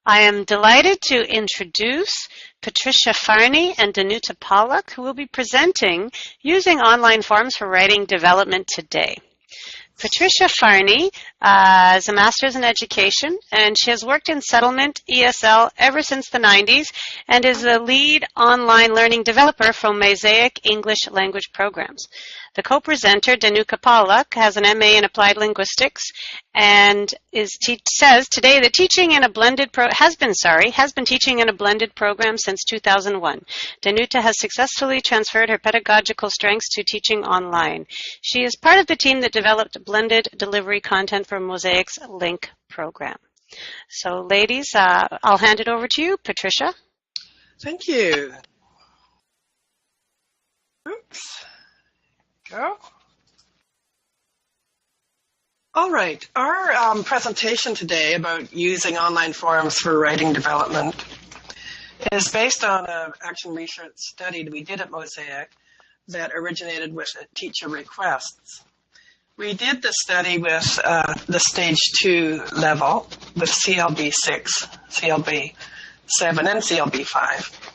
I am delighted to introduce Patricia Fahrni and Danuta Pawlak, who will be presenting using online forums for writing development today. Patricia Fahrni is a master's in education, and she has worked in settlement ESL ever since the 90s and is the lead online learning developer for MOSAIC English Language Programs. The co-presenter, Danuta Pawlak, has an MA in Applied Linguistics and says today that teaching in a blended has been teaching in a blended program since 2001. Danuta has successfully transferred her pedagogical strengths to teaching online. She is part of the team that developed blended delivery content for MOSAIC's LINC program. So, ladies, I'll hand it over to you, Patricia. Thank you. Oops. Go. All right, our presentation today about using online forums for writing development is based on an action research study that we did at MOSAIC that originated with teacher requests. We did the study with the Stage 2 level with CLB 6, CLB 7, and CLB 5.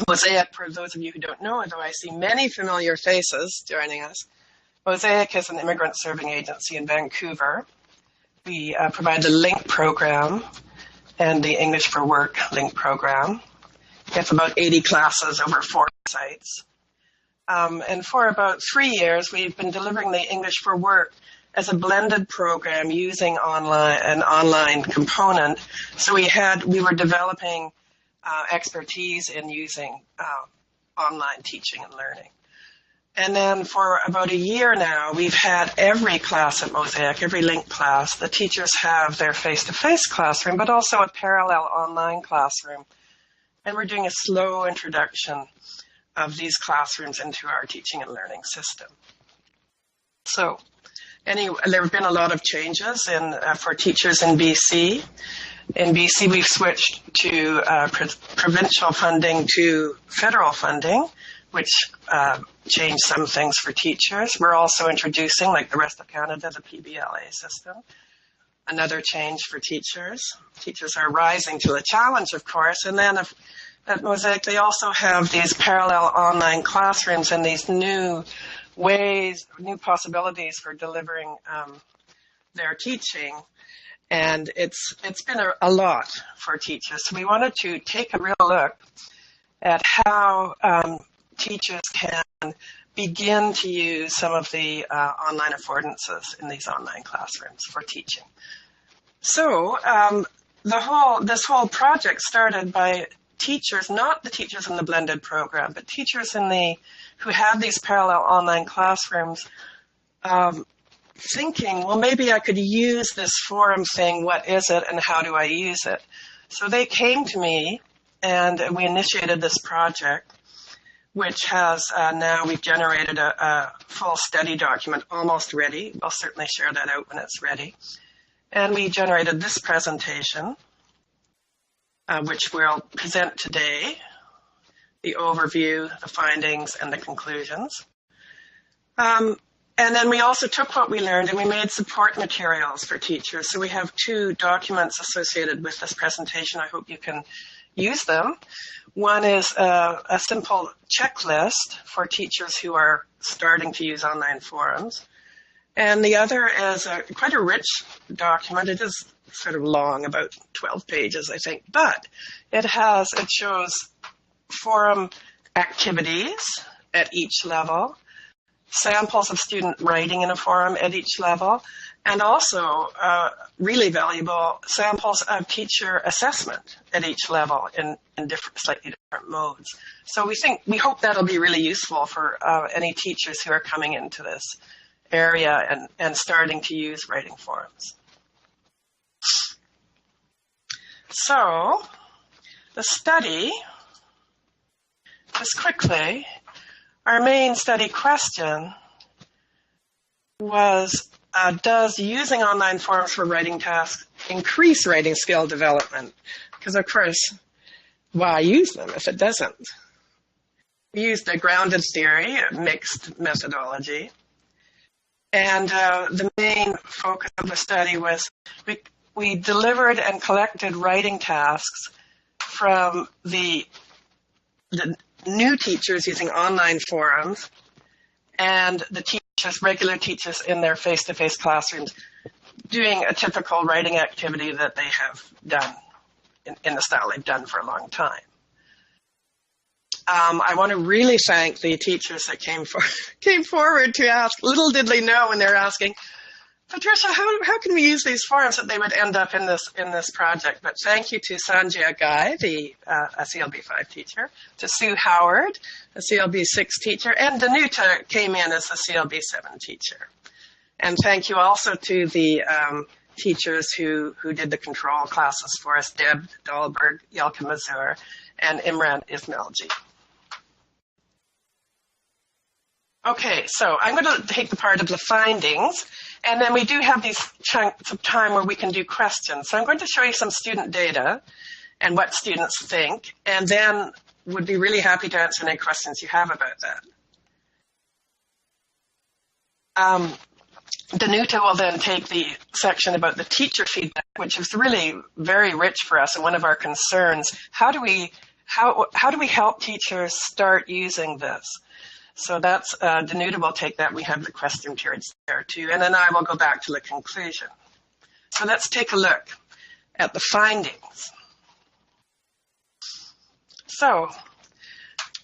MOSAIC, for those of you who don't know, although I see many familiar faces joining us, MOSAIC is an immigrant serving agency in Vancouver. We provide the LINC program and the English for Work LINC program. We have about 80 classes over 4 sites. And for about 3 years, we've been delivering the English for Work as a blended program using an online component. So we were developing expertise in using online teaching and learning. And then for about a year now, we've had every class at MOSAIC, every LINC class. The teachers have their face-to-face classroom, but also a parallel online classroom. And we're doing a slow introduction of these classrooms into our teaching and learning system. So there have been a lot of changes for teachers in BC. In BC, we've switched to provincial funding to federal funding, which changed some things for teachers. We're also introducing, like the rest of Canada, the PBLA system. Another change for teachers. Teachers are rising to the challenge, of course. And then at MOSAIC, they also have these parallel online classrooms and these new possibilities for delivering their teaching. And it's been a lot for teachers. So we wanted to take a real look at how teachers can begin to use some of the online affordances in these online classrooms for teaching. So this whole project started by teachers, not the teachers in the blended program, but teachers who had these parallel online classrooms, thinking, well, maybe I could use this forum thing. What is it and how do I use it? So they came to me and we initiated this project, which has now we've generated a full study document almost ready. I'll certainly share that out when it's ready. And we generated this presentation, which we'll present today, the overview, the findings, and the conclusions. And then we also took what we learned and we made support materials for teachers. So we have 2 documents associated with this presentation. I hope you can use them. One is a simple checklist for teachers who are starting to use online forums. And the other is quite a rich document. It is sort of long, about 12 pages, I think. But it shows forum activities at each level, samples of student writing in a forum at each level, and also really valuable samples of teacher assessment at each level in slightly different modes. So we hope that'll be really useful for any teachers who are coming into this area and starting to use writing forums. So the study, just quickly, our main study question was, does using online forums for writing tasks increase writing skill development? Because, of course, why use them if it doesn't? We used a grounded theory, a mixed methodology. And the main focus of the study was we delivered and collected writing tasks from the new teachers using online forums and the teachers, regular teachers in their face-to-face classrooms doing a typical writing activity that they have done in the style they've done for a long time. I want to really thank the teachers that came forward to ask. Little did they know when they're asking, Patricia, how can we use these forums, that they would end up in this project. But thank you to Sanjay Guy, a CLB 5 teacher, to Sue Howard, a CLB 6 teacher, and Danuta came in as a CLB 7 teacher. And thank you also to the teachers who did the control classes for us, Dept, Dahlberg, Yelka Mazur, and Imran Ismailji. Okay, so I'm going to take the part of the findings, and then we do have these chunks of time where we can do questions. So I'm going to show you some student data and what students think, and then would be really happy to answer any questions you have about that. Danuta will then take the section about the teacher feedback, which is really very rich for us and one of our concerns. How do we help teachers start using this? So that's, Danuta will take that. We have the question periods there too. And then I will go back to the conclusion. So let's take a look at the findings. So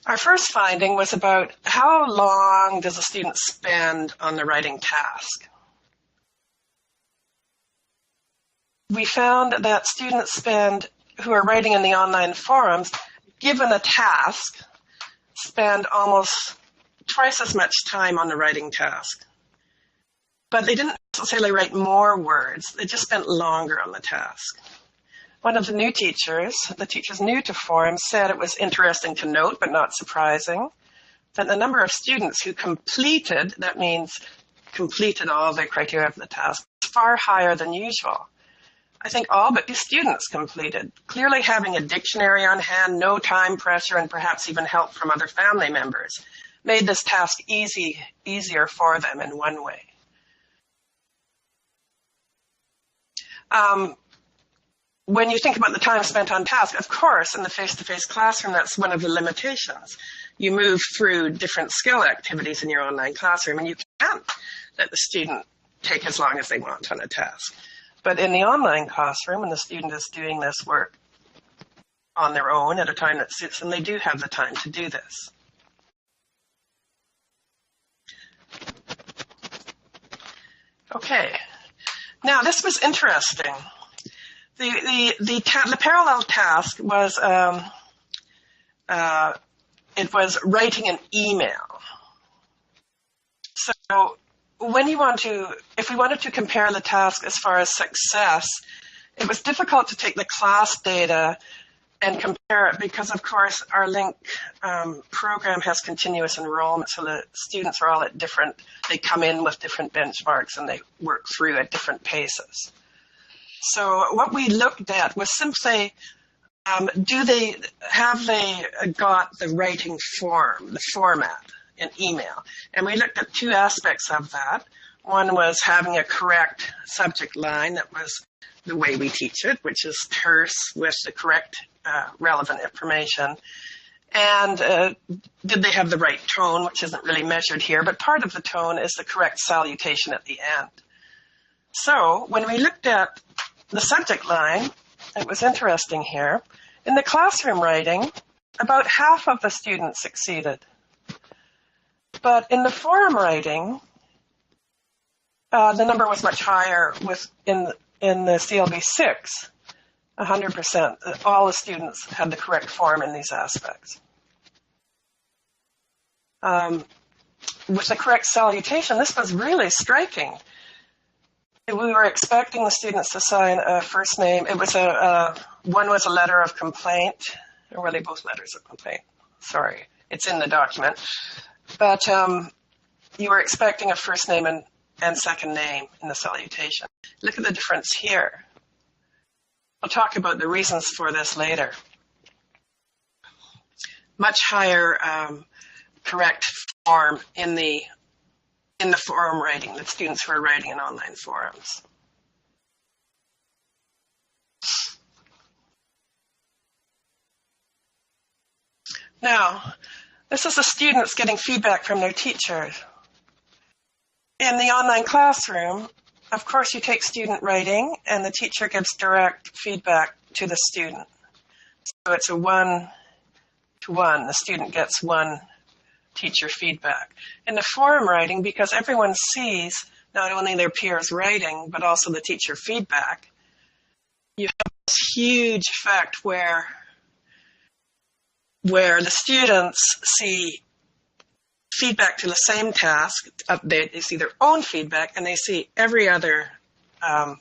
our first finding was about how long does a student spend on the writing task. We found that students who are writing in the online forums, given a task, spend almost twice as much time on the writing task. But they didn't necessarily write more words, they just spent longer on the task. One of the new teachers, the teachers new to forums, said it was interesting to note, but not surprising, that the number of students who completed, that means completed all the criteria of the task, is far higher than usual. I think all but the students completed, clearly having a dictionary on hand, no time pressure, and perhaps even help from other family members, made this task easier for them in one way. When you think about the time spent on task, of course, in the face-to-face classroom, that's one of the limitations. You move through different skill activities in your online classroom, and you can't let the student take as long as they want on a task. But in the online classroom, when the student is doing this work on their own at a time that suits them, they do have the time to do this. Okay, now this was interesting. The parallel task was it was writing an email. So if we wanted to compare the task as far as success, it was difficult to take the class data and compare it because, of course, our LINC program has continuous enrollment, so the students are all they come in with different benchmarks and they work through at different paces. So what we looked at was simply, have they got the writing form, the format in email? And we looked at two aspects of that. One was having a correct subject line, that was the way we teach it, which is terse with the correct relevant information. And did they have the right tone, which isn't really measured here, but part of the tone is the correct salutation at the end. So when we looked at the subject line, it was interesting here. In the classroom writing, about half of the students succeeded. But in the forum writing, the number was much higher in the CLB 6, 100%. All the students had the correct form in these aspects. With the correct salutation, this was really striking. We were expecting the students to sign a first name. It was one was a letter of complaint, or were they both letters of complaint? Sorry, it's in the document. But you were expecting a first name and second name in the salutation. Look at the difference here. I'll talk about the reasons for this later. Much higher correct form in the forum writing, the students who are writing in online forums. Now, this is the students getting feedback from their teacher. In the online classroom, of course, you take student writing and the teacher gives direct feedback to the student. So it's a one-to-one. The student gets one teacher feedback. In the forum writing, because everyone sees not only their peers writing, but also the teacher feedback, you have this huge effect where the students see feedback to the same task. They see their own feedback, and they see every other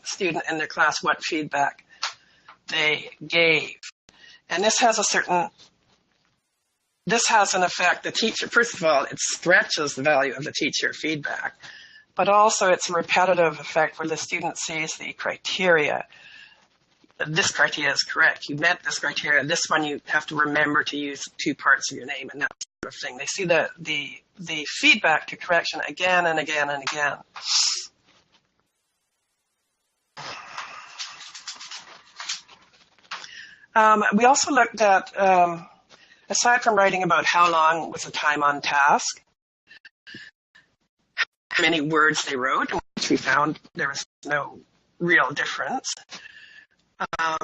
student in their class what feedback they gave. And this has an effect. The teacher, first of all, it stretches the value of the teacher feedback, but also it's a repetitive effect where the student sees the criteria. This criteria is correct. You met this criteria. This one you have to remember to use two parts of your name and that sort of thing. They see the feedback to correction again and again and again. We also looked at, aside from writing about how long was the time on task, how many words they wrote, which we found there was no real difference. How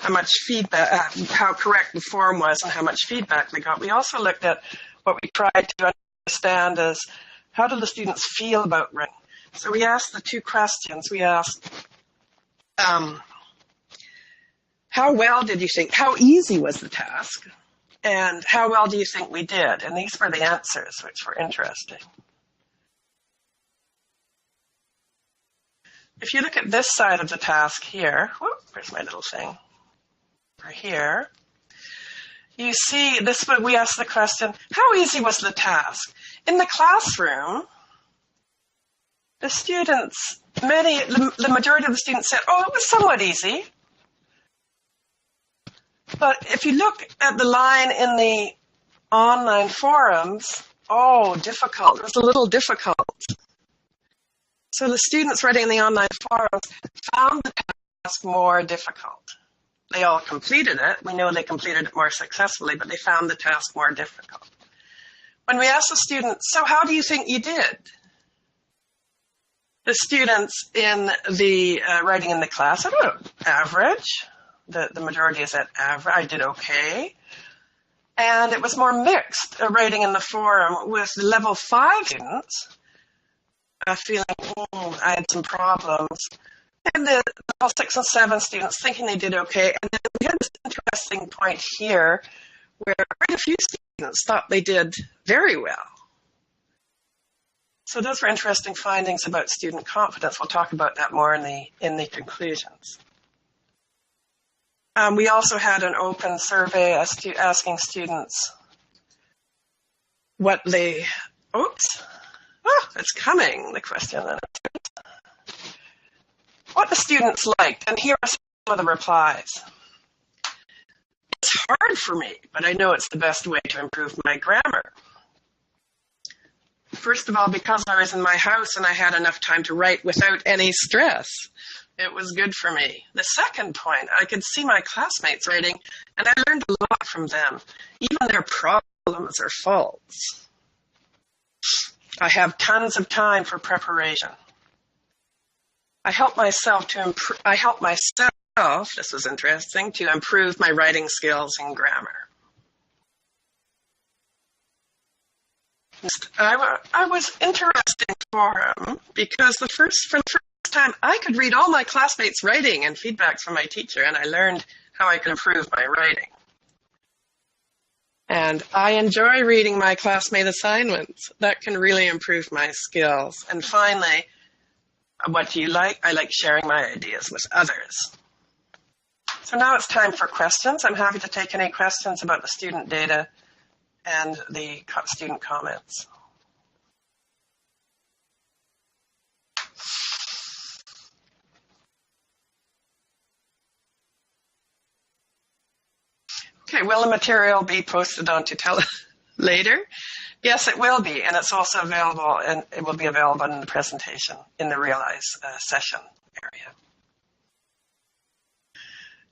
much feedback, how correct the form was and how much feedback they got. We also looked at what we tried to understand is how do the students feel about writing? So we asked the two questions. We asked, how well did you think, how easy was the task? And how well do you think we did? And these were the answers, which were interesting. If you look at this side of the task here, where's my little thing? Over here, you see this. We asked the question, how easy was the task? In the classroom, the students, the majority of the students said, oh, it was somewhat easy. But if you look at the line in the online forums, oh, difficult. It was a little difficult. So the students writing in the online forums found the task more difficult. They all completed it. We know they completed it more successfully, but they found the task more difficult. When we asked the students, so how do you think you did? The students in the writing in the class, I don't know, average. The majority is at average. I did okay. And it was more mixed, writing in the forum, with the level 5 students feeling, I had some problems. And the level 6 and 7 students thinking they did okay. And then we had this interesting point here where quite a few students thought they did very well. So those were interesting findings about student confidence. We'll talk about that more in the conclusions. We also had an open survey asking students what they, it's coming, the question. What the students liked, and here are some of the replies. It's hard for me, but I know it's the best way to improve my grammar. First of all, because I was in my house and I had enough time to write without any stress, it was good for me. The second point, I could see my classmates writing, and I learned a lot from them, even their problems or faults. I have tons of time for preparation. I help myself, this was interesting, to improve my writing skills and grammar. I was interested in forum because for the first time I could read all my classmates' writing and feedbacks from my teacher, and I learned how I could improve my writing. And I enjoy reading my classmate assignments. That can really improve my skills. And finally, what do you like? I like sharing my ideas with others. So now it's time for questions. I'm happy to take any questions about the student data and the student comments. Okay, will the material be posted onto later? Yes, it will be, and it's also available, and it will be available in the presentation in the Realize session area.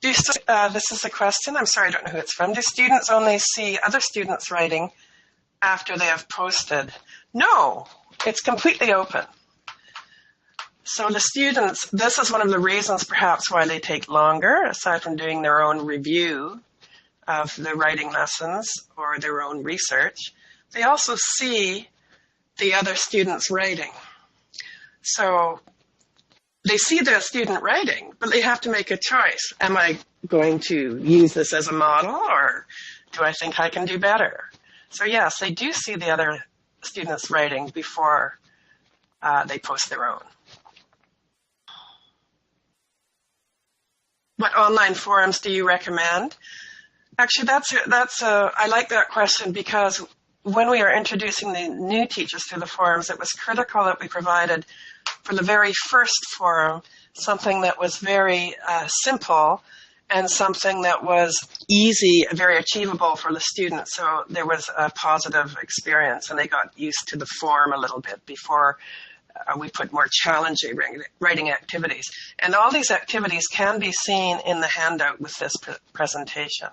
This is a question. I'm sorry, I don't know who it's from. Do students only see other students writing after they have posted? No, it's completely open. So the students, this is one of the reasons perhaps why they take longer, aside from doing their own review of the writing lessons or their own research. They also see the other students writing. So they see the student writing, but they have to make a choice. Am I going to use this as a model, or do I think I can do better? So yes, they do see the other students writing before they post their own. What online forums do you recommend? Actually, I like that question, because when we were introducing the new teachers to the forums, it was critical that we provided for the very first forum something that was very simple and something that was easy, very achievable for the students. So there was a positive experience, and they got used to the form a little bit before we put more challenging writing activities. And all these activities can be seen in the handout with this presentation.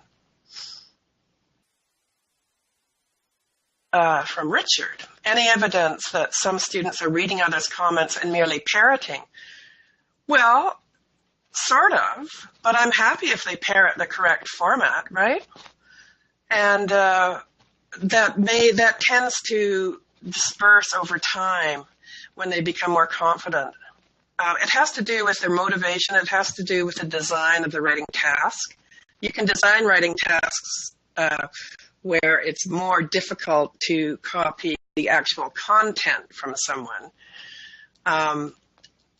From Richard, any evidence that some students are reading others' comments and merely parroting? Well, sort of, but I'm happy if they parrot the correct format, right? And that tends to disperse over time when they become more confident. It has to do with their motivation. It has to do with the design of the writing task. You can design writing tasks where it's more difficult to copy the actual content from someone.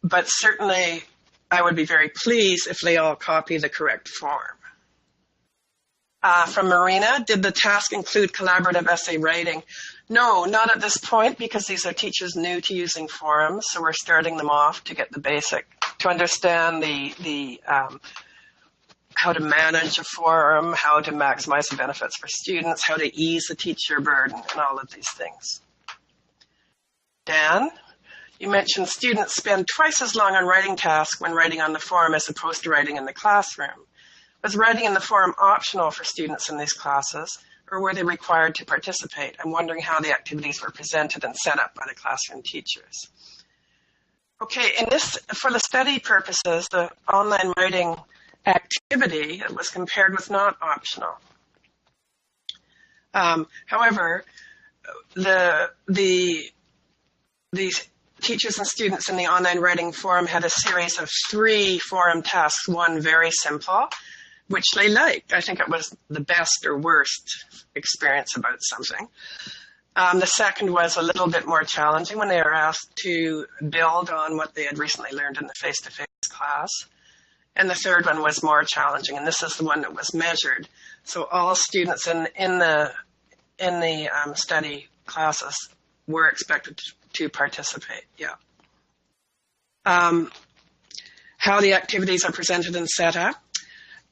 But certainly, I would be very pleased if they all copy the correct form. From Marina, did the task include collaborative essay writing? No, not at this point, because these are teachers new to using forums, so we're starting them off to get the basic, to understand the how to manage a forum, how to maximize the benefits for students, how to ease the teacher burden, and all of these things. Dan, you mentioned students spend twice as long on writing tasks when writing on the forum as opposed to writing in the classroom. Was writing in the forum optional for students in these classes, or were they required to participate? I'm wondering how the activities were presented and set up by the classroom teachers. Okay, for the study purposes, the online writing activity was compared with not optional. However, the teachers and students in the online writing forum had a series of 3 forum tasks, one very simple, which they liked. I think it was the best or worst experience about something. The second was a little bit more challenging when they were asked to build on what they had recently learned in the face-to-face class. And the third one was more challenging, and this is the one that was measured. So all students in the study classes were expected to participate. Yeah. How the activities are presented and set up?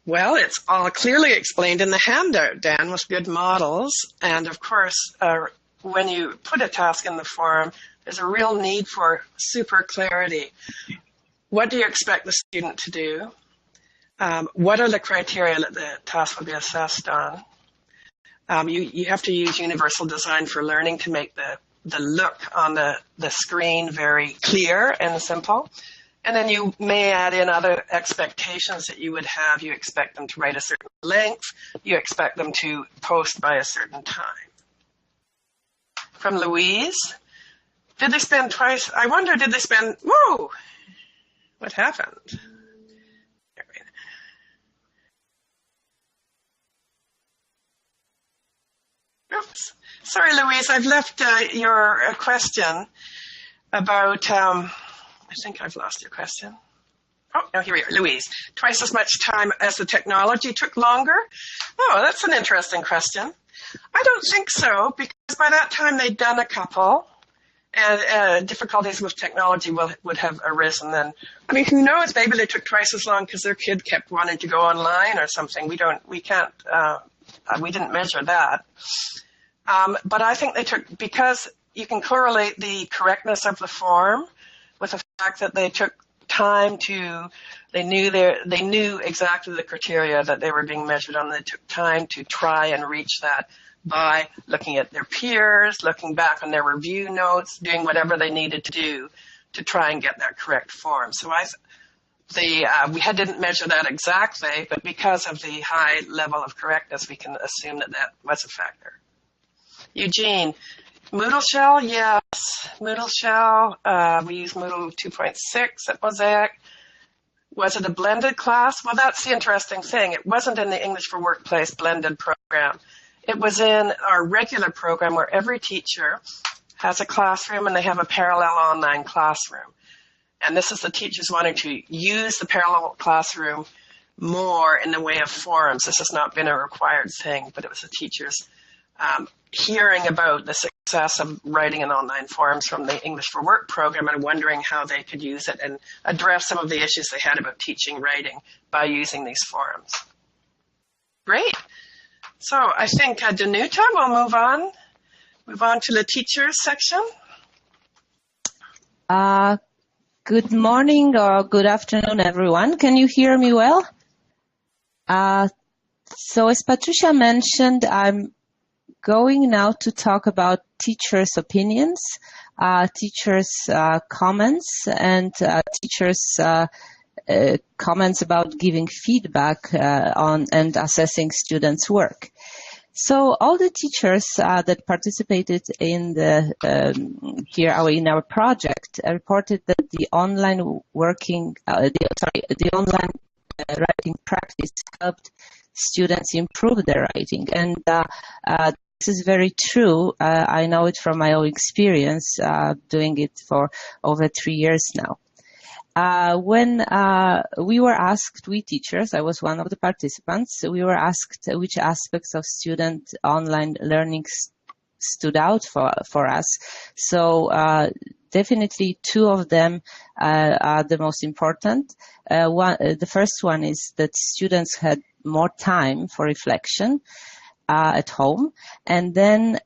Well, it's all clearly explained in the handout, Dan, with good models. And of course, when you put a task in the forum, there's a real need for super clarity. What do you expect the student to do? What are the criteria that the task will be assessed on? You have to use universal design for learning to make the look on the screen very clear and simple. And then you may add in other expectations that you would have. You expect them to write a certain length. You expect them to post by a certain time. From Louise, did they spend twice? I wonder, did they spend, whoa, what happened? Oops. Sorry, Louise, I've left your question about, I think I've lost your question. Oh, no, here we are, Louise. Twice as much time as the technology took longer? Oh, that's an interesting question. I don't think so, because by that time they'd done a couple, and difficulties with technology would have arisen then. I mean, who knows? Maybe they took twice as long because their kid kept wanting to go online or something. We didn't measure that. But I think they took, because you can correlate the correctness of the form with the fact that they took time to, they knew exactly the criteria that they were being measured on. They took time to try and reach that by looking at their peers, looking back on their review notes, doing whatever they needed to do to try and get that correct form. So we didn't measure that exactly, but because of the high level of correctness, we can assume that that was a factor. Eugene, Moodle Shell, yes. Moodle Shell, we use Moodle 2.6 at MOSAIC. Was it a blended class? Well, that's the interesting thing. It wasn't in the English for Workplace blended program. It was in our regular program where every teacher has a classroom and they have a parallel online classroom. And this is the teachers wanting to use the parallel classroom more in the way of forums. This has not been a required thing, but it was the teachers hearing about the success of writing in online forums from the English for Work program and wondering how they could use it and address some of the issues they had about teaching writing by using these forums. Great. So I think Danuta will move on to the teachers section. Good morning or good afternoon, everyone. Can you hear me well? So as Patricia mentioned, I'm going now to talk about teachers' opinions, teachers' comments, and teachers' comments about giving feedback on and assessing students' work. So all the teachers that participated in the in our project reported that the online working, the online writing practice helped students improve their writing, and this is very true. I know it from my own experience, doing it for over 3 years now. When we were asked, we teachers, I was one of the participants, we were asked which aspects of student online learning stood out for us. So definitely two of them are the most important. The first one is that students had more time for reflection at home, and then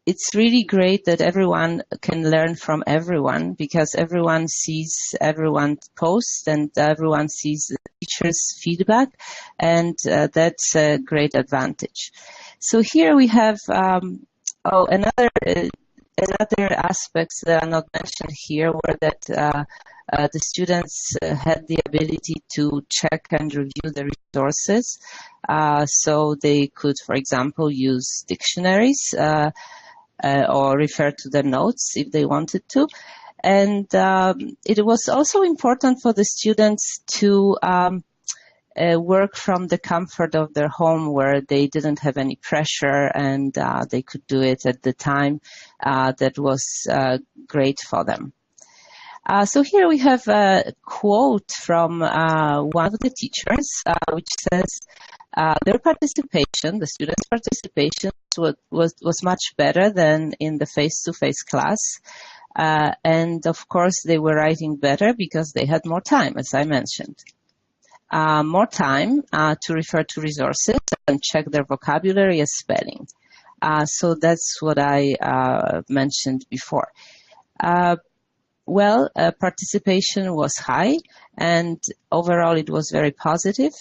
it's really great that everyone can learn from everyone, because everyone sees everyone's posts and everyone sees the teacher's feedback, and that's a great advantage. So here we have another aspects that are not mentioned here were that the students had the ability to check and review the resources. So they could, for example, use dictionaries or refer to their notes if they wanted to. And it was also important for the students to work from the comfort of their home, where they didn't have any pressure, and they could do it at the time that was great for them. So here we have a quote from one of the teachers, which says, their participation, the students' participation, was much better than in the face-to-face class. And of course, they were writing better because they had more time, as I mentioned. More time to refer to resources and check their vocabulary and spelling. So that's what I mentioned before. Participation was high, and overall it was very positive.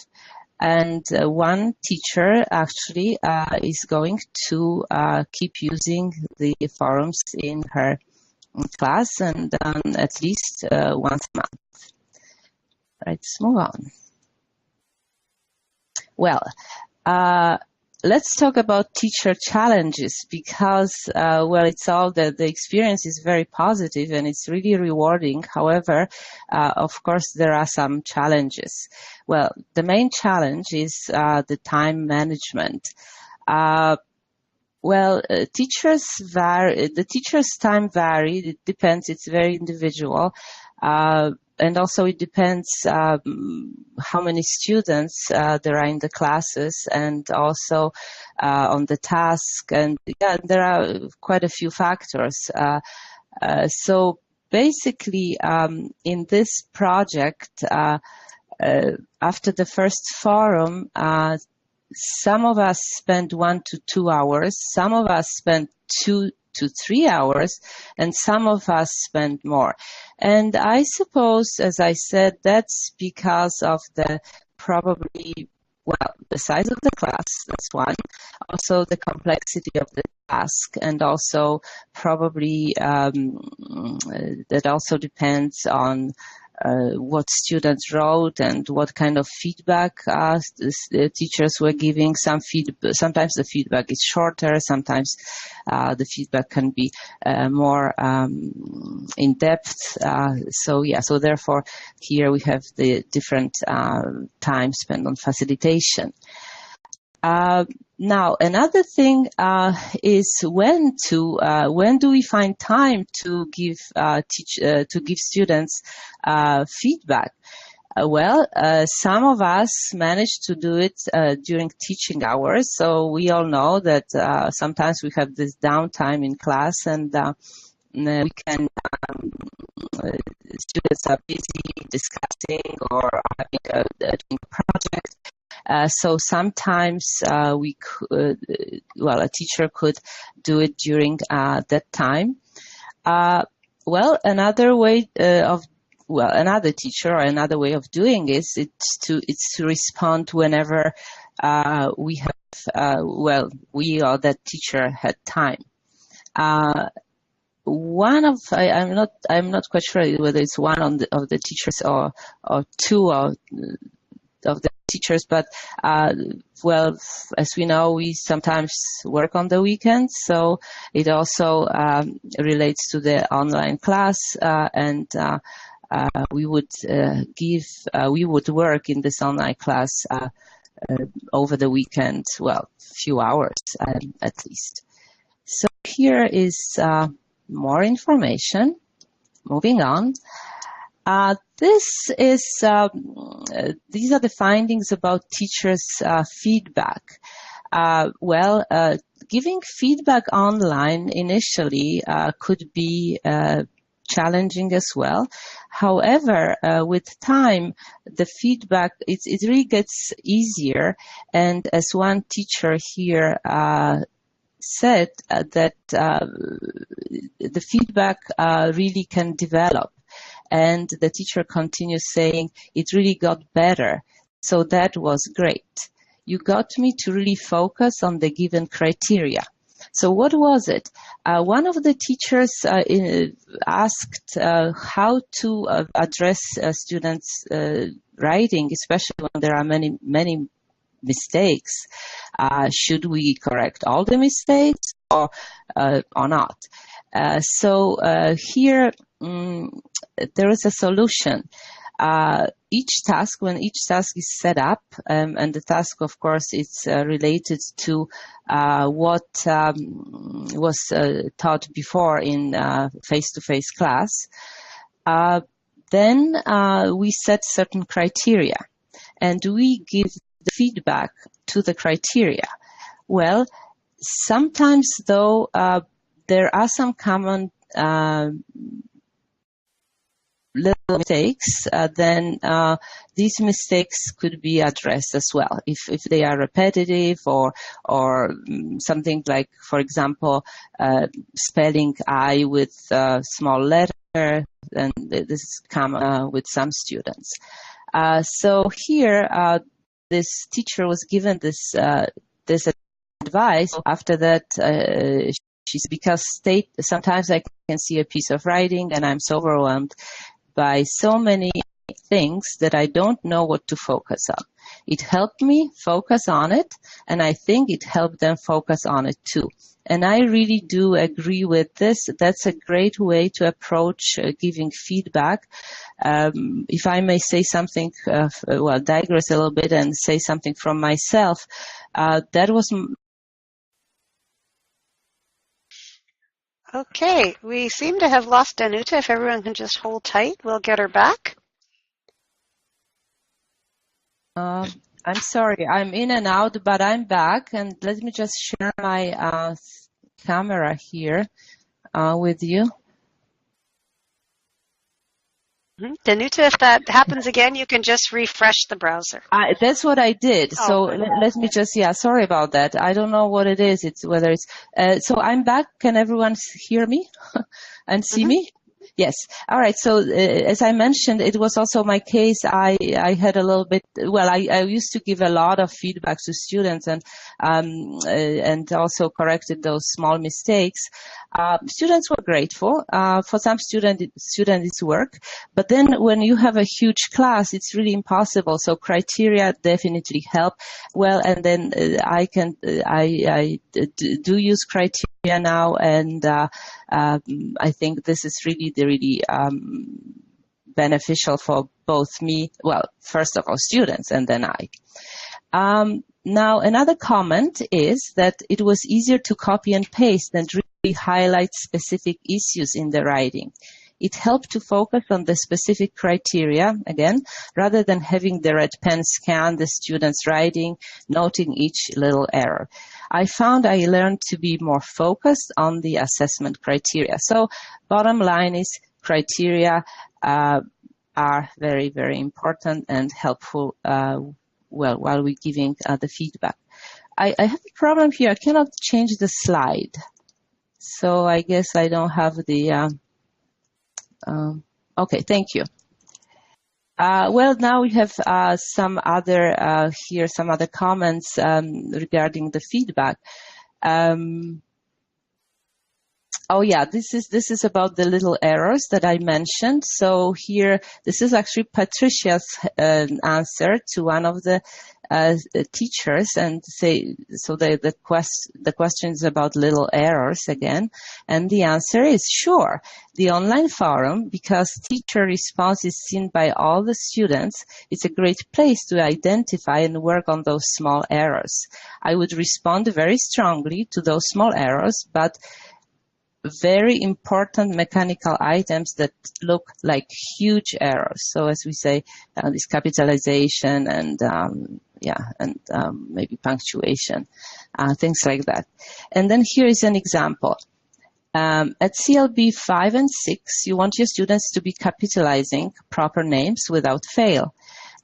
And one teacher actually is going to keep using the forums in her class, and at least once a month. Right, let's move on. Well, let's talk about teacher challenges, because, it's all the experience is very positive and it's really rewarding. However, of course, there are some challenges. Well, the main challenge is the time management. Teachers vary. The teachers' time vary. It depends. It's very individual. And also it depends how many students there are in the classes, and also on the task. And there are quite a few factors. So basically, in this project, after the first forum, some of us spent 1 to 2 hours. Some of us spent 2 to 3 hours, and some of us spend more. And I suppose, as I said, that's because of the the size of the class, that's one. Also the complexity of the task, and also probably that also depends on what students wrote and what kind of feedback the teachers were giving. Sometimes the feedback is shorter, sometimes the feedback can be more in depth. So therefore here we have the different time spent on facilitation. Now, another thing is when do we find time to give students feedback? Some of us manage to do it during teaching hours. So we all know that sometimes we have this downtime in class, and we can students are busy discussing or doing a project. So sometimes a teacher could do it during that time. Another teacher or another way of doing is it's to respond whenever we or that teacher had time. I'm not quite sure whether it's one of the teachers or two of the teachers, but as we know, we sometimes work on the weekends, so it also relates to the online class, and we would work in this online class over the weekend, few hours at least. So here is more information. Moving on. These are the findings about teachers' feedback. Giving feedback online initially could be challenging as well. However, with time, the feedback, it really gets easier. And as one teacher here said, that the feedback really can develop. And the teacher continues saying, it really got better. So that was great. You got me to really focus on the given criteria. So what was it? One of the teachers asked how to address students' writing, especially when there are many mistakes. Should we correct all the mistakes or not? Here, there is a solution. When each task is set up, and the task, of course, is related to what was taught before in face-to-face class, then we set certain criteria, and we give the feedback to the criteria. Well, sometimes, though, there are some common little mistakes, then these mistakes could be addressed as well. If they are repetitive or something like, for example, spelling I with a small letter, and this is common with some students. So here, this teacher was given this advice. After that, because sometimes I can see a piece of writing and I'm so overwhelmed by so many things that I don't know what to focus on. It helped me focus on it, and I think it helped them focus on it too. And I really do agree with this. That's a great way to approach giving feedback. If I may say something, digress a little bit and say something from myself, that was... Okay, we seem to have lost Danuta. If everyone can just hold tight, we'll get her back. I'm sorry, I'm in and out, but I'm back. And let me just share my camera here with you. Danuta, if that happens again, you can just refresh the browser. That's what I did. Oh, So good. let me just, sorry about that. I don't know what it is. Whether it's, so I'm back. Can everyone hear me and see me? Yes. All right. So as I mentioned, it was also my case. I had a little bit. Well, I used to give a lot of feedback to students and also corrected those small mistakes. Students were grateful. For some students it's work, but then when you have a huge class, it's really impossible. So criteria definitely help. Well, and then I do use criteria now, and I think this is really beneficial for both me. Well, first of all, students, and then I. Now, another comment is that it was easier to copy and paste than really highlight specific issues in the writing. It helped to focus on the specific criteria, again, rather than having the red pen scan the student's writing, noting each little error. I found I learned to be more focused on the assessment criteria. So, bottom line is criteria are very, very important and helpful while we're giving the feedback. I have a problem here. I cannot change the slide. So I guess I don't have the... okay, thank you. Well, now we have some other comments regarding the feedback. Oh yeah, this is about the little errors that I mentioned. So here, this is actually Patricia's answer to one of the teachers, and the question is about little errors again, and the answer is sure. The online forum, because teacher response is seen by all the students, it's a great place to identify and work on those small errors. I would respond very strongly to those small errors, but very important mechanical items that look like huge errors. So as we say, this capitalization and maybe punctuation, things like that. And then here is an example. At CLB 5 and 6, you want your students to be capitalizing proper names without fail.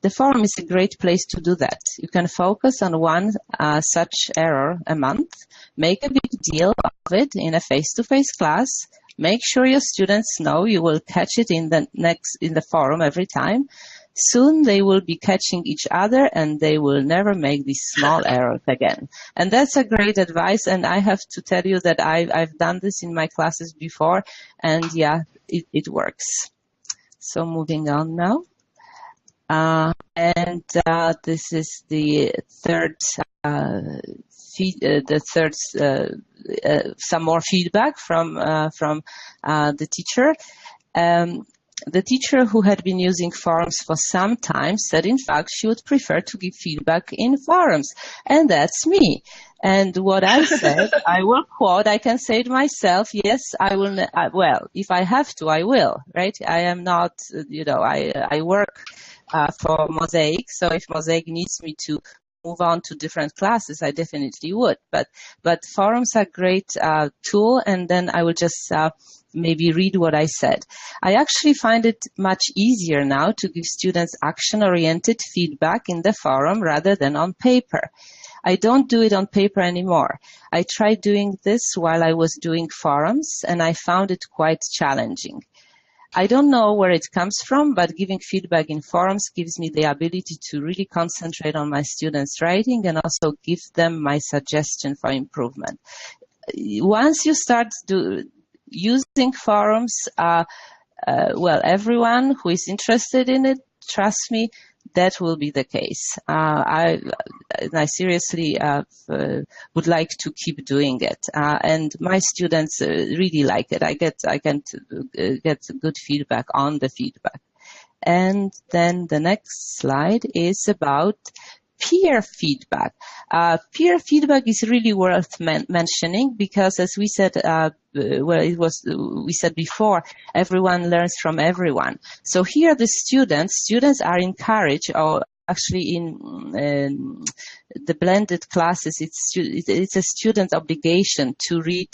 The forum is a great place to do that. You can focus on one such error a month, make a big deal of it in a face-to-face class, make sure your students know you will catch it in the forum every time. Soon they will be catching each other and they will never make these small errors again. And that's a great advice, and I have to tell you that I've done this in my classes before, and yeah, it works. So moving on now. This is the third, some more feedback from the teacher. The teacher who had been using forums for some time said, in fact, she would prefer to give feedback in forums. And that's me. And what I said, I will quote, I can say it myself, yes, I will, well, if I have to, I will, right? I am not, I work for MOSAIC, so if MOSAIC needs me to move on to different classes, I definitely would. But forums are a great tool, and then I will just maybe read what I said. I actually find it much easier now to give students action-oriented feedback in the forum rather than on paper. I don't do it on paper anymore. I tried doing this while I was doing forums, and I found it quite challenging. I don't know where it comes from, but giving feedback in forums gives me the ability to really concentrate on my students' writing and also give them my suggestion for improvement. Once you start using forums, well, everyone who is interested in it, trust me, that will be the case. I seriously would like to keep doing it, and my students really like it. I get good feedback on the feedback. And then the next slide is about peer feedback. Peer feedback is really worth mentioning because, as we said, we said before, everyone learns from everyone. So here the students are encouraged or actually in the blended classes, it's a student obligation to read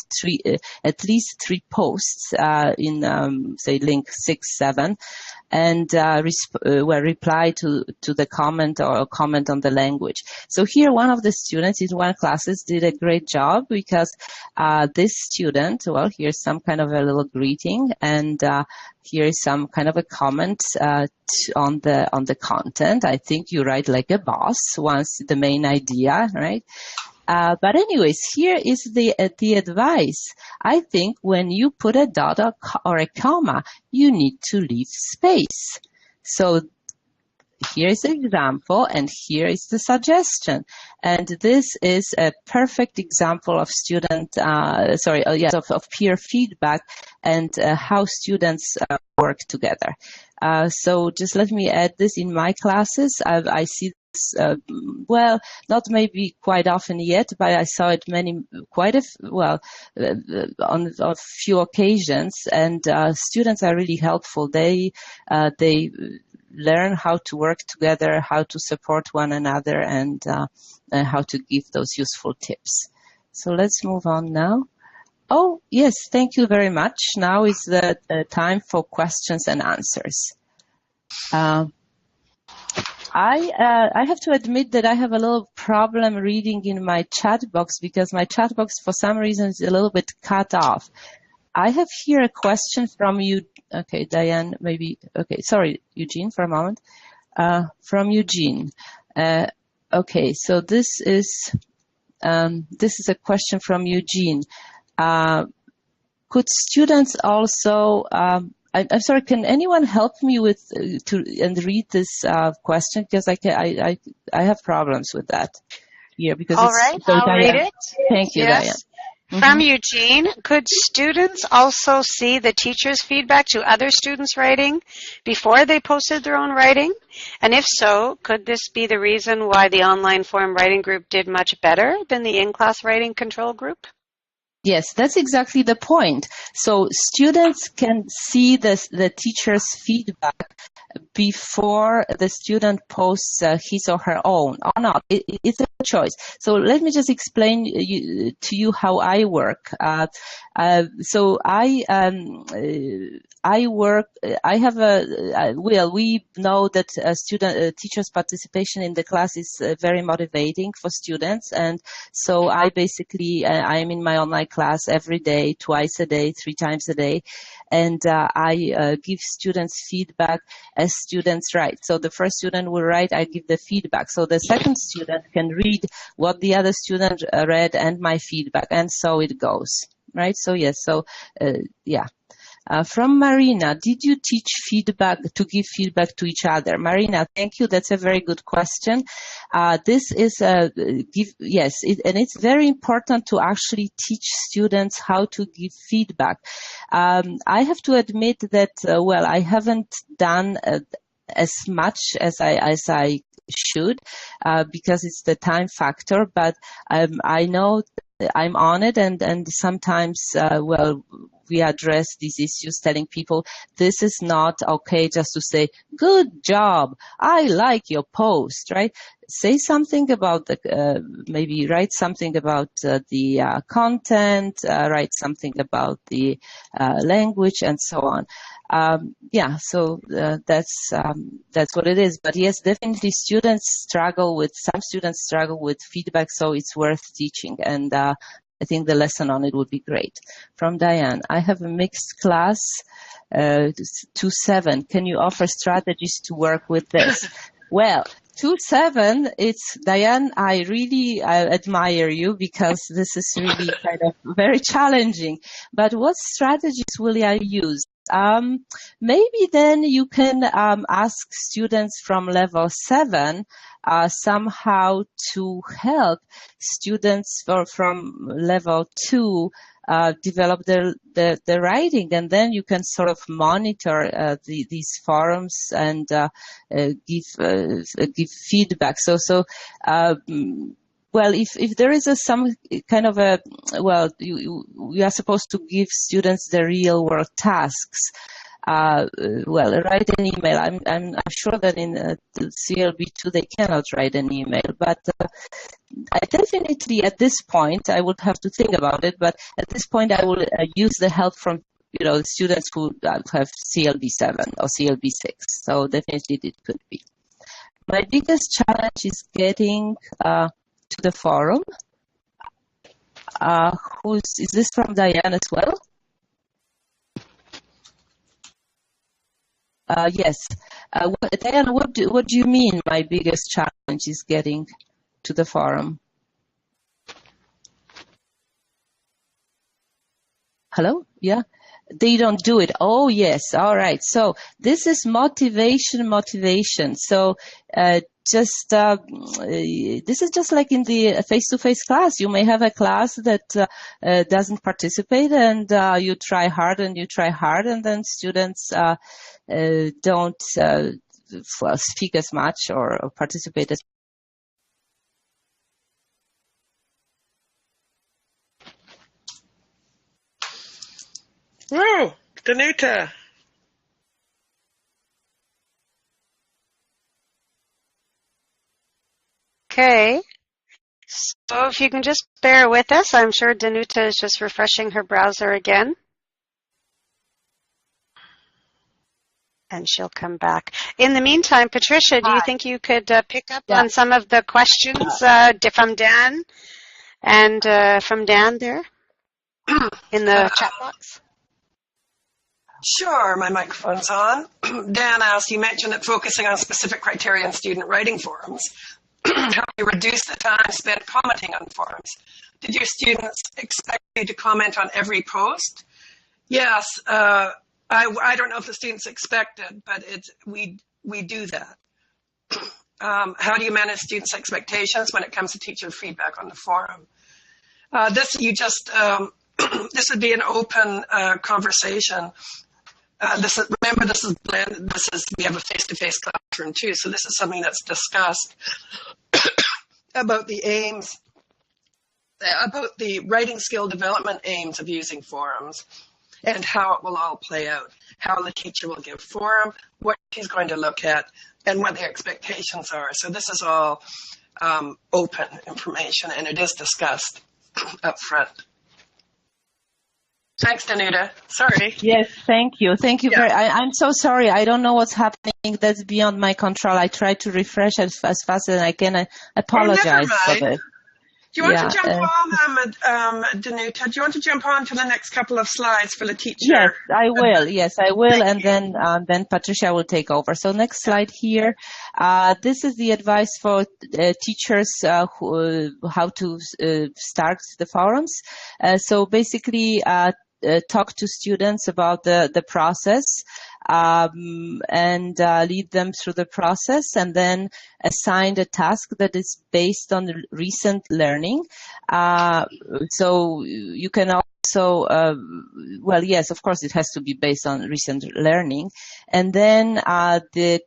at least 3 posts in say LINC 6, 7, and reply to the comment or comment on the language. So here, one of the students in one classes did a great job, because this student, well, here's some kind of a little greeting, and here is some kind of a comment on the content. I think you write like a boss, once the main idea, right? But anyways, here is the advice. I think when you put a dot or a comma, you need to leave space. So here is the example, and here is the suggestion. And this is a perfect example of of peer feedback and how students work together. So just let me add this in my classes. I see this, well, not maybe quite often yet, but I saw it on a few occasions. And students are really helpful. They learn how to work together, how to support one another, and how to give those useful tips. So let's move on now. Oh, yes, thank you very much. Now is the time for questions and answers. I have to admit that I have a little problem reading in my chat box, because my chat box for some reason is a little bit cut off. I have here a question from you. Okay, Diane, maybe. Okay, sorry, Eugene, for a moment. From Eugene. Okay, so this is a question from Eugene. Could students also? I'm sorry. Can anyone help me with and read this question, because I have problems with that here, because all right, I'll read it. Thank you, yes. Diane. From Eugene, could students also see the teacher's feedback to other students' writing before they posted their own writing? And if so, could this be the reason why the online forum writing group did much better than the in-class writing control group? Yes, that's exactly the point. So students can see the teacher's feedback before the student posts his or her own or not. It's a choice. So let me just explain to you how I work. So we know that teachers' participation in the class is very motivating for students, and so I am in my online class every day, twice a day, 3 times a day, and I give students feedback as students write. So the first student will write, I give the feedback. So the second student can read what the other student read and my feedback, and so it goes. Right? So yes, yeah. From Marina, did you teach to give feedback to each other? Marina, thank you. That's a very good question. This is yes, and it's very important to actually teach students how to give feedback. I have to admit that, I haven't done as much as I should, because it's the time factor, but I know I'm on it, and sometimes, we address these issues, telling people this is not okay just to say, good job, I like your post, right? Say something about maybe write something about the content, write something about the language, and so on. So that's what it is. But yes, definitely some students struggle with feedback, so it's worth teaching. And I think the lesson on it would be great. From Diane, I have a mixed class, 2-7. Can you offer strategies to work with this? Well, 2-7, it's Diane, I really admire you, because this is really kind of very challenging. But what strategies will I use? Maybe then you can ask students from level 7 somehow to help students from level 2 develop the writing, and then you can sort of monitor these forums and give feedback. So if there is some kind of you are supposed to give students the real world tasks. well, write an email. I'm sure that in the CLB2 they cannot write an email, but I definitely at this point I would have to think about it. But at this point I will use the help from students who have CLB7 or CLB6. So definitely it could be. My biggest challenge is getting to the forum. Is this from Diane as well? Yes. Diane, what do you mean my biggest challenge is getting to the forum? Hello? Yeah? They don't do it. Oh, yes. All right. So this is motivation. So this is just like in the face-to-face class. You may have a class that doesn't participate, and you try hard, and then students don't speak as much or participate as. Whoa, Danuta. Okay. So if you can just bear with us, I'm sure Danuta is just refreshing her browser again. And she'll come back. In the meantime, Patricia, do you think you could pick up on some of the questions from Dan and from Dan there in the chat box? Sure, my microphone's on. Dan asked, you mentioned that focusing on specific criteria in student writing forums help you reduce the time spent commenting on forums. Did your students expect you to comment on every post? Yes, I don't know if the students expected, but we do that. How do you manage students' expectations when it comes to teacher feedback on the forum? This would be an open conversation. Remember, this is blended. We have a face-to-face classroom too, so this is something that's discussed about the aims, about the writing skill development aims of using forums, and how it will all play out. How the teacher will give forum, what she's going to look at, and what their expectations are. So this is all open information, and it is discussed up front. Thanks, Danuta. Sorry. Yes, thank you. Thank you. I'm so sorry. I don't know what's happening. That's beyond my control. I try to refresh as fast as I can. I apologize for this. Do you want to jump on, Danuta? Do you want to jump on to the next couple of slides for the teacher? Yes, I will. Yes, I will. Thank you. Then Patricia will take over. So next slide here. This is the advice for teachers how to start the forums. So basically, talk to students about the process and lead them through the process, and then assign a task that is based on recent learning. So you can also, well, yes, of course, it has to be based on recent learning. And then the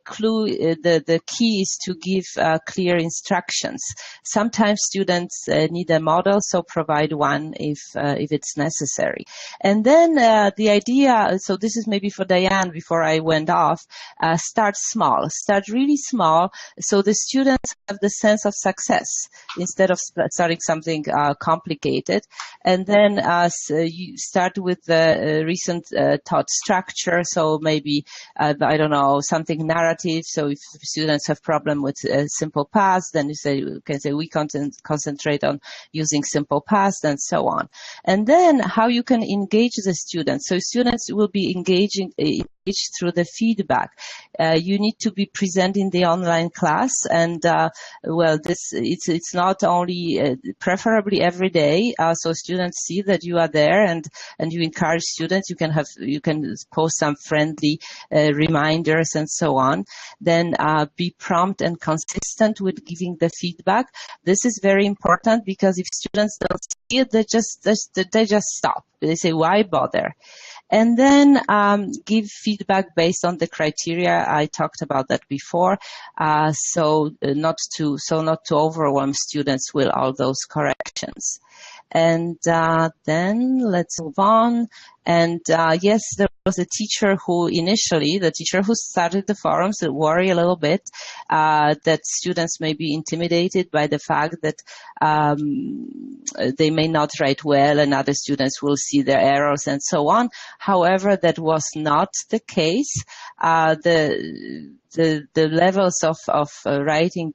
key is to give clear instructions. Sometimes students need a model, so provide one if it's necessary. And then the idea, so this is maybe for Diane before I went off, start small, start really small, so the students have the sense of success instead of starting something complicated. And then you start with the recent taught structure, so maybe, I don't know, something narrative. So if students have problem with simple past, then you can say we concentrate on using simple past, and so on. And then how you can engage the students. So students will be engaged through the feedback. You need to be present in the online class, and well, it's not only preferably every day, so students see that you are there, and you encourage students. You can post some friendly reminders and so on. Then be prompt and consistent with giving the feedback. This is very important, because if students don't see it, they just stop. They say, why bother? And then give feedback based on the criteria. I talked about that before. So not to overwhelm students with all those corrections. And then let's move on. And yes, there was a teacher who initially, the teacher who started the forums, that worry a little bit that students may be intimidated by the fact that they may not write well and other students will see their errors and so on. However, that was not the case. The levels of writing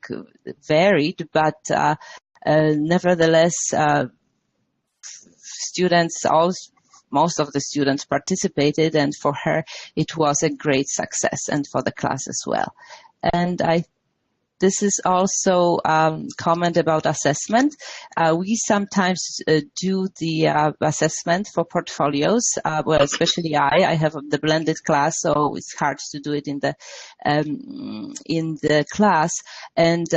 varied, but nevertheless, most of the students participated, and for her it was a great success, and for the class as well. And this is also comment about assessment. We sometimes do the assessment for portfolios. Well, especially I have the blended class, so it's hard to do it in the class. And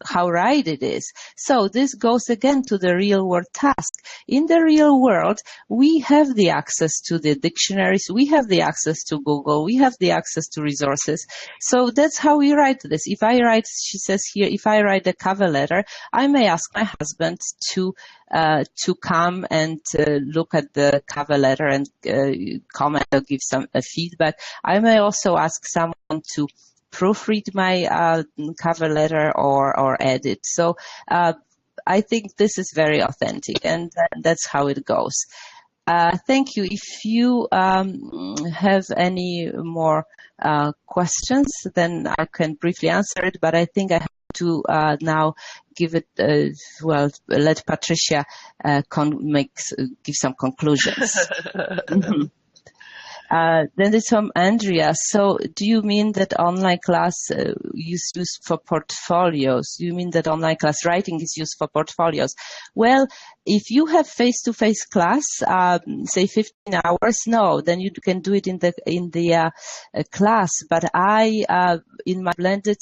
how right it is. So this goes again to the real world task. In the real world, we have the access to the dictionaries, we have the access to Google, we have the access to resources. So that's how we write this. If I write, she says here, if I write a cover letter, I may ask my husband to come and look at the cover letter and comment or give some feedback. I may also ask someone to proofread my cover letter or edit. So I think this is very authentic, and that's how it goes. Thank you. If you have any more questions, then I can briefly answer it, but I think I have to now give it, let Patricia give some conclusions. Then there's from Andrea. So do you mean that online class is used for portfolios? Do you mean that online class writing is used for portfolios? Well, if you have face-to-face class, say 15 hours, no, then you can do it in the class. But in my blended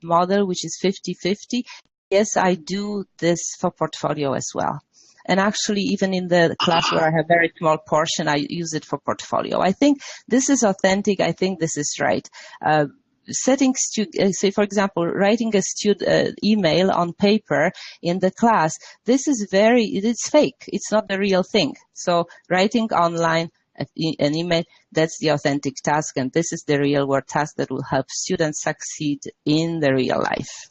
model, which is 50-50, yes, I do this for portfolio as well. And actually, even in the class where I have a very small portion, I use it for portfolio. I think this is authentic. I think this is right. Say, for example, writing a student email on paper in the class, it's fake. It's not the real thing. So writing online an email, that's the authentic task. And this is the real world task that will help students succeed in the real life.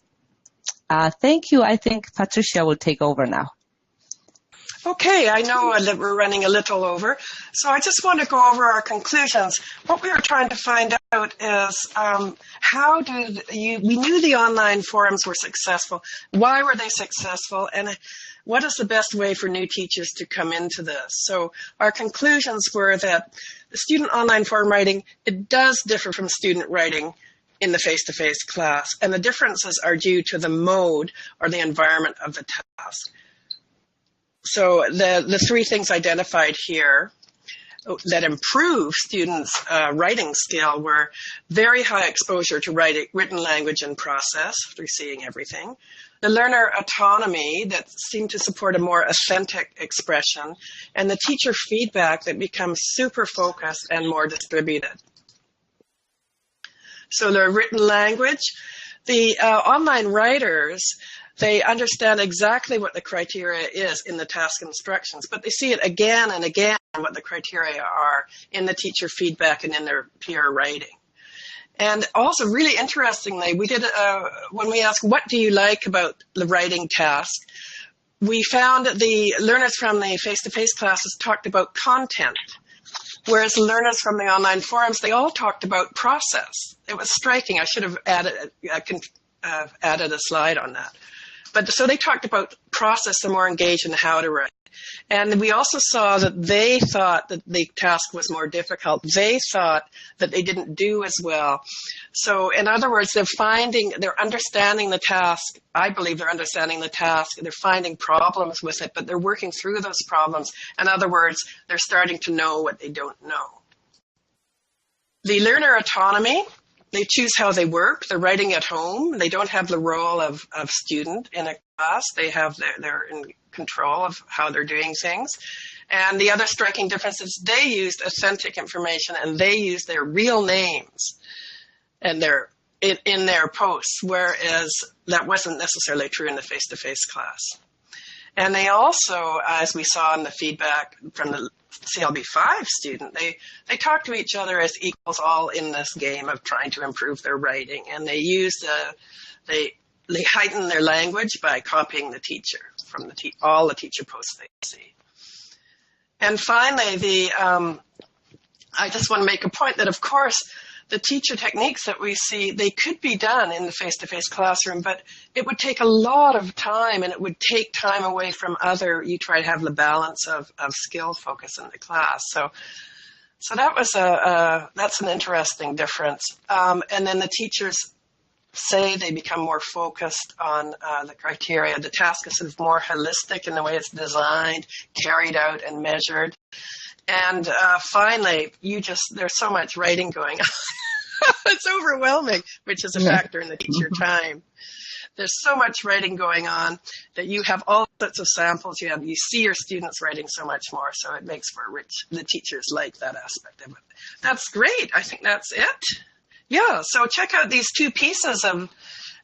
Thank you. I think Patricia will take over now. Okay, I know that we're running a little over, so I just want to go over our conclusions. What we were trying to find out is we knew the online forums were successful. Why were they successful, and what is the best way for new teachers to come into this? So our conclusions were that the student online forum writing, it does differ from student writing in the face-to-face class, and the differences are due to the mode or the environment of the task. So the three things identified here that improve students' writing skill were very high exposure to written language and process through seeing everything, the learner autonomy that seemed to support a more authentic expression, and the teacher feedback that becomes super focused and more distributed. So the written language, the online writers, they understand exactly what the criteria is in the task instructions, but they see it again and again what the criteria are in the teacher feedback and in their peer writing. And also, really interestingly, we did when we asked, what do you like about the writing task, we found that the learners from the face-to-face classes talked about content, whereas learners from the online forums, they all talked about process. It was striking. I should have added a slide on that. But so they talked about process and more engaged in how to write. And we also saw that they thought that the task was more difficult. They thought that they didn't do as well. So in other words, they're understanding the task. I believe they're understanding the task. They're finding problems with it, but they're working through those problems. In other words, they're starting to know what they don't know. The learner autonomy, they choose how they work. They're writing at home. They don't have the role of student in a class. They're in control of how they're doing things. And the other striking difference is they used authentic information and they used their real names and in their posts, whereas that wasn't necessarily true in the face-to-face class. And they also, as we saw in the feedback from the CLB5 student, they talk to each other as equals, all in this game of trying to improve their writing. And they use they heighten their language by copying the teacher from all the teacher posts they see. And finally, I just want to make a point that, of course, the teacher techniques that we see, they could be done in the face-to-face classroom, but it would take a lot of time, and it would take time away from you try to have the balance of skill focus in the class. So that was that's an interesting difference. And then the teachers say they become more focused on the criteria. The task is sort of more holistic in the way it's designed, carried out, and measured. And finally, there's so much writing going on. It's overwhelming, which is a factor in the teacher time. There's so much writing going on that you have all sorts of samples. You see your students writing so much more, so it makes for the teachers like that aspect of it. That's great. I think that's it. Yeah, so check out these two pieces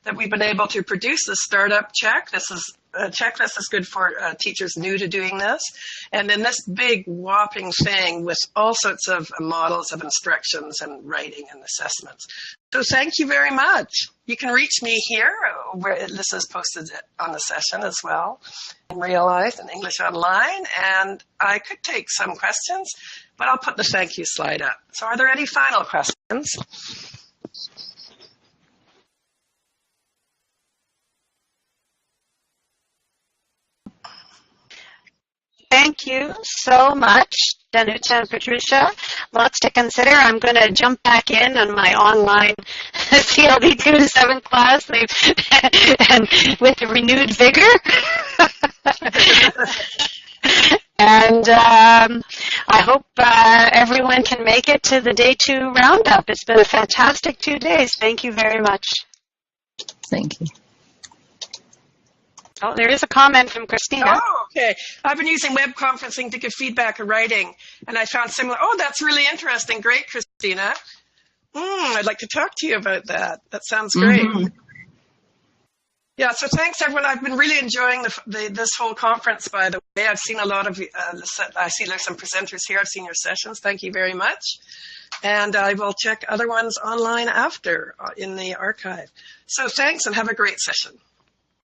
that we've been able to produce. The startup check. This is a checklist that's good for teachers new to doing this. And then this big whopping thing with all sorts of models of instructions and writing and assessments. So thank you very much. You can reach me here, where this is posted on the session as well, in real life and English online. And I could take some questions, but I'll put the thank you slide up. So are there any final questions? Thank you so much, Danuta and Patricia. Lots to consider. I'm going to jump back in on my online CLB 2 to 7 class and with renewed vigor. And I hope everyone can make it to the Day 2 roundup. It's been a fantastic 2 days. Thank you very much. Thank you. Oh, there is a comment from Christina. Oh, okay. I've been using web conferencing to give feedback on writing, and I found similar. Oh, that's really interesting. Great, Christina. I'd like to talk to you about that. That sounds great. Mm-hmm. Yeah, so thanks, everyone. I've been really enjoying this whole conference, by the way. I've seen a lot of, I see there's some presenters here. I've seen your sessions. Thank you very much. And I will check other ones online after in the archive. So thanks, and have a great session.